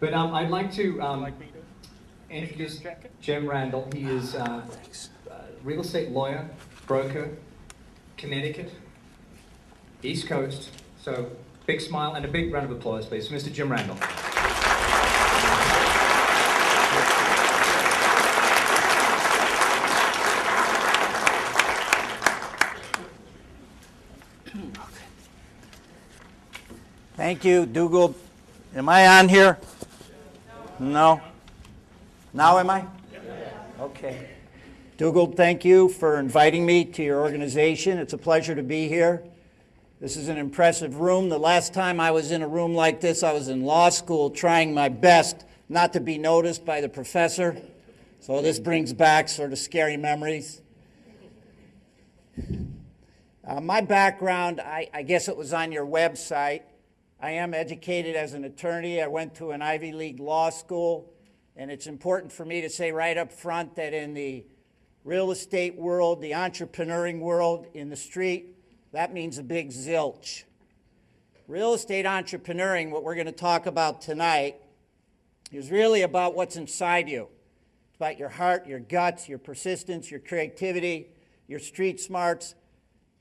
But I'd like to introduce Jim Randel. He is a real estate lawyer, broker, Connecticut, East Coast. So big smile and a big round of applause, please, for Mr. Jim Randel. Thank you, Dougal. Am I on here? No? Now am I? Okay. Dougal, thank you for inviting me to your organization. It's a pleasure to be here. This is an impressive room. The last time I was in a room like this, I was in law school trying my best not to be noticed by the professor. So this brings back sort of scary memories. My background, I guess it was on your website. I am educated as an attorney. I went to an Ivy League law school, and it's important for me to say right up front that in the real estate world, the entrepreneuring world, in the street, that means a big zilch. Real estate entrepreneuring, what we're going to talk about tonight, is really about what's inside you. It's about your heart, your guts, your persistence, your creativity, your street smarts.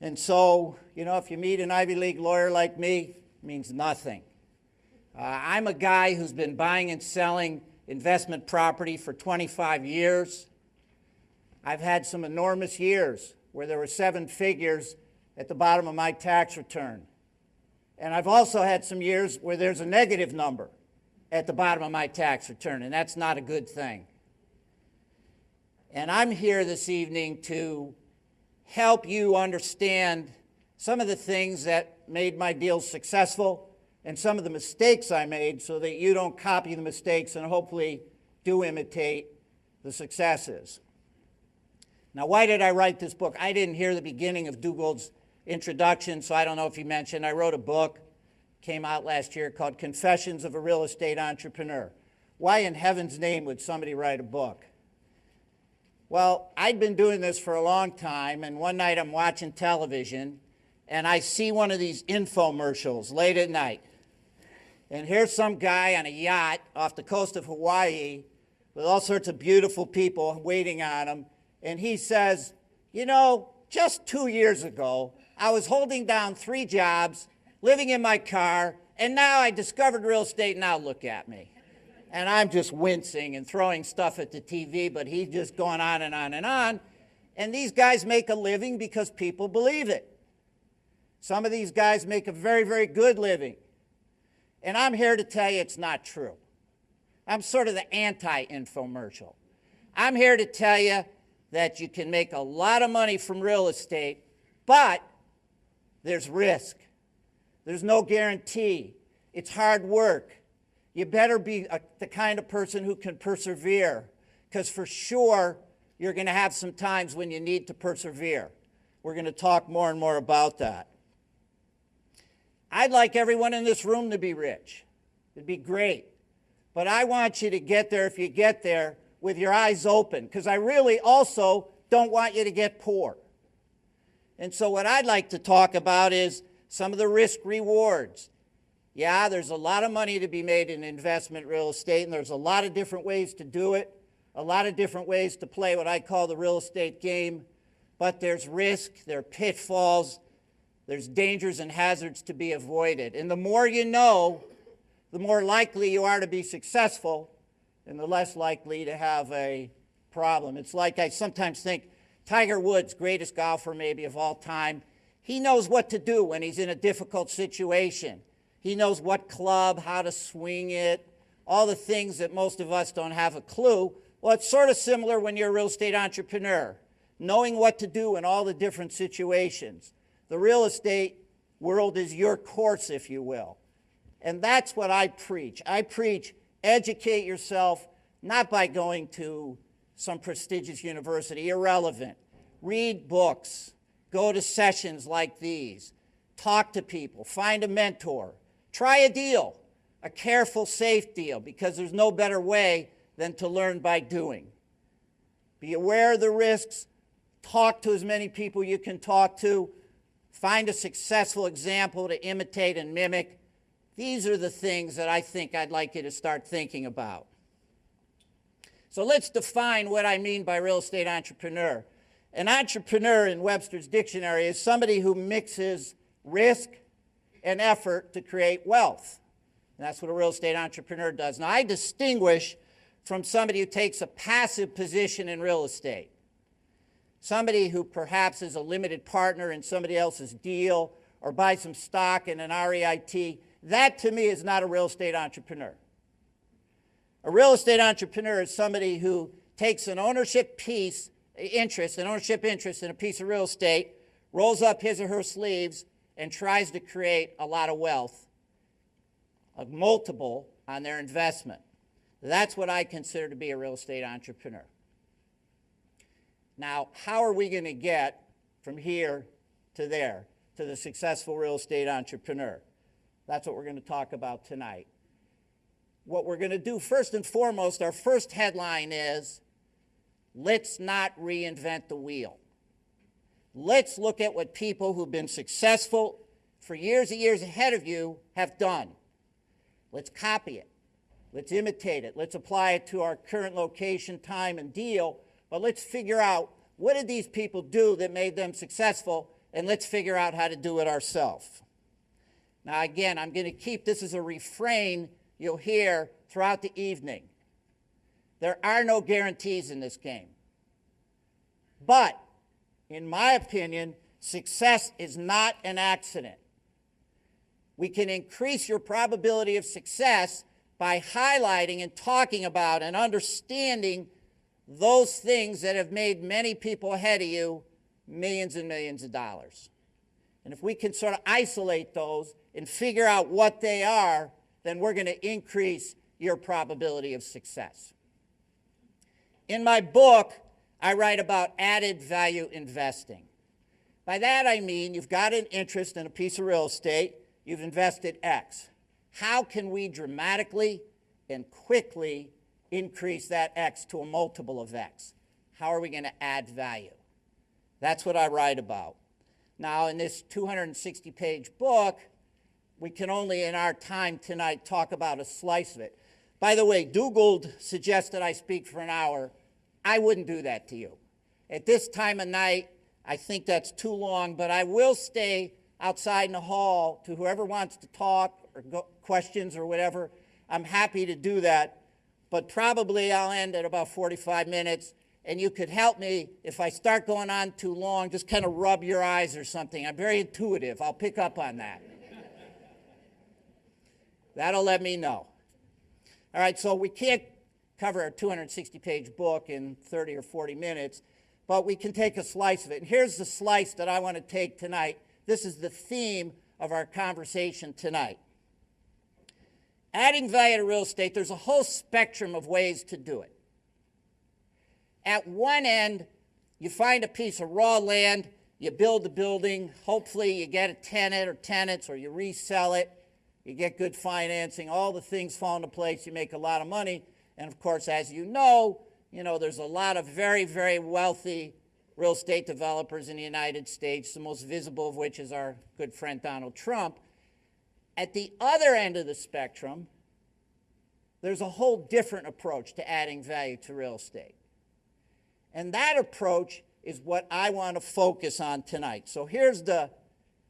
And so, you know, if you meet an Ivy League lawyer like me, it means nothing. I'm a guy who's been buying and selling investment property for 25 years. I've had some enormous years where there were 7 figures at the bottom of my tax return. And I've also had some years where there's a negative number at the bottom of my tax return, and that's not a good thing. And I'm here this evening to help you understand some of the things that made my deals successful and some of the mistakes I made so that you don't copy the mistakes and hopefully do imitate the successes. Now, why did I write this book? I didn't hear the beginning of Dougal's introduction, so I don't know if he mentioned. I wrote a book, came out last year, called Confessions of a Real Estate Entrepreneur. Why in heaven's name would somebody write a book? Well, I'd been doing this for a long time, and one night I'm watching television, and I see one of these infomercials late at night. And here's some guy on a yacht off the coast of Hawaii with all sorts of beautiful people waiting on him. And he says, you know, just 2 years ago, I was holding down 3 jobs, living in my car, and now I discovered real estate, now look at me. And I'm just wincing and throwing stuff at the TV, but he's just going on and on and on. And these guys make a living because people believe it. Some of these guys make a very, very good living. And I'm here to tell you it's not true. I'm sort of the anti-infomercial. I'm here to tell you that you can make a lot of money from real estate, but there's risk. There's no guarantee. It's hard work. You better be the kind of person who can persevere, because for sure you're going to have some times when you need to persevere. We're going to talk more and more about that. I'd like everyone in this room to be rich. It'd be great. But I want you to get there, if you get there, with your eyes open, because I really also don't want you to get poor. And so what I'd like to talk about is some of the risk rewards. Yeah, there's a lot of money to be made in investment real estate, and there's a lot of different ways to do it, a lot of different ways to play what I call the real estate game. But there's risk, there are pitfalls, there's dangers and hazards to be avoided. And the more you know, the more likely you are to be successful and the less likely to have a problem. It's like I sometimes think Tiger Woods, greatest golfer maybe of all time, he knows what to do when he's in a difficult situation. He knows what club, how to swing it, all the things that most of us don't have a clue. Well, it's sort of similar when you're a real estate entrepreneur, knowing what to do in all the different situations. The real estate world is your course, if you will. And that's what I preach. I preach educate yourself, not by going to some prestigious university, irrelevant. Read books, go to sessions like these, talk to people, find a mentor, try a deal, a careful, safe deal, because there's no better way than to learn by doing. Be aware of the risks, talk to as many people you can talk to, find a successful example to imitate and mimic. These are the things that I think I'd like you to start thinking about. So let's define what I mean by real estate entrepreneur. An entrepreneur in Webster's dictionary is somebody who mixes risk and effort to create wealth. And that's what a real estate entrepreneur does. Now, I distinguish from somebody who takes a passive position in real estate. Somebody who perhaps is a limited partner in somebody else's deal or buys some stock in an REIT. That, to me, is not a real estate entrepreneur. A real estate entrepreneur is somebody who takes an ownership interest in a piece of real estate, rolls up his or her sleeves, and tries to create a lot of wealth, a multiple on their investment. That's what I consider to be a real estate entrepreneur. Now, how are we going to get from here to there, to the successful real estate entrepreneur? That's what we're going to talk about tonight. What we're going to do first and foremost, our first headline is, let's not reinvent the wheel. Let's look at what people who've been successful for years and years ahead of you have done. Let's copy it. Let's imitate it. Let's apply it to our current location, time, and deal. But let's figure out, what did these people do that made them successful, and let's figure out how to do it ourselves. Now, again, I'm going to keep this as a refrain you'll hear throughout the evening. There are no guarantees in this game. But, in my opinion, success is not an accident. We can increase your probability of success by highlighting and talking about and understanding those things that have made many people ahead of you millions and millions of dollars. And if we can sort of isolate those and figure out what they are, then we're going to increase your probability of success. In my book, I write about added value investing. By that I mean you've got an interest in a piece of real estate, you've invested X. How can we dramatically and quickly increase that X to a multiple of X? How are we going to add value? That's what I write about. Now, in this 260-page book, we can only, in our time tonight, talk about a slice of it. By the way, Dougold suggested I speak for an hour. I wouldn't do that to you. At this time of night, I think that's too long, but I will stay outside in the hall to whoever wants to talk or questions or whatever. I'm happy to do that, but probably I'll end at about 45 minutes, and you could help me if I start going on too long, just kind of rub your eyes or something. I'm very intuitive. I'll pick up on that. That'll let me know. All right, so we can't cover a 260-page book in 30 or 40 minutes, but we can take a slice of it. And here's the slice that I want to take tonight. This is the theme of our conversation tonight. Adding value to real estate, there's a whole spectrum of ways to do it. At one end, you find a piece of raw land, you build the building, hopefully you get a tenant or tenants, or you resell it, you get good financing, all the things fall into place, you make a lot of money. And of course, as you know, there's a lot of very, very wealthy real estate developers in the United States, the most visible of which is our good friend Donald Trump. At the other end of the spectrum, there's a whole different approach to adding value to real estate. And that approach is what I want to focus on tonight. So here's the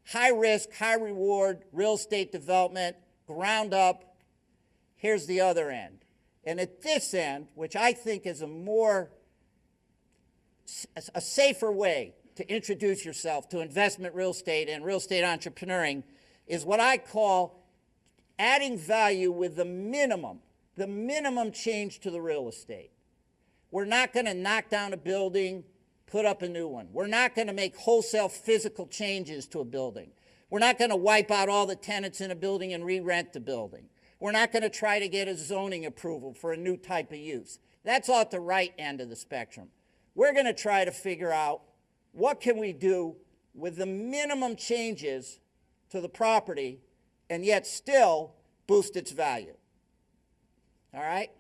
high risk, high reward real estate development, ground up. Here's the other end. And at this end, which I think is a safer way to introduce yourself to investment real estate and real estate entrepreneuring, is what I call adding value with the minimum change to the real estate. We're not going to knock down a building, put up a new one. We're not going to make wholesale physical changes to a building. We're not going to wipe out all the tenants in a building and re-rent the building. We're not going to try to get a zoning approval for a new type of use. That's all at the right end of the spectrum. We're going to try to figure out what can we do with the minimum changes to the property and yet still boost its value. All right?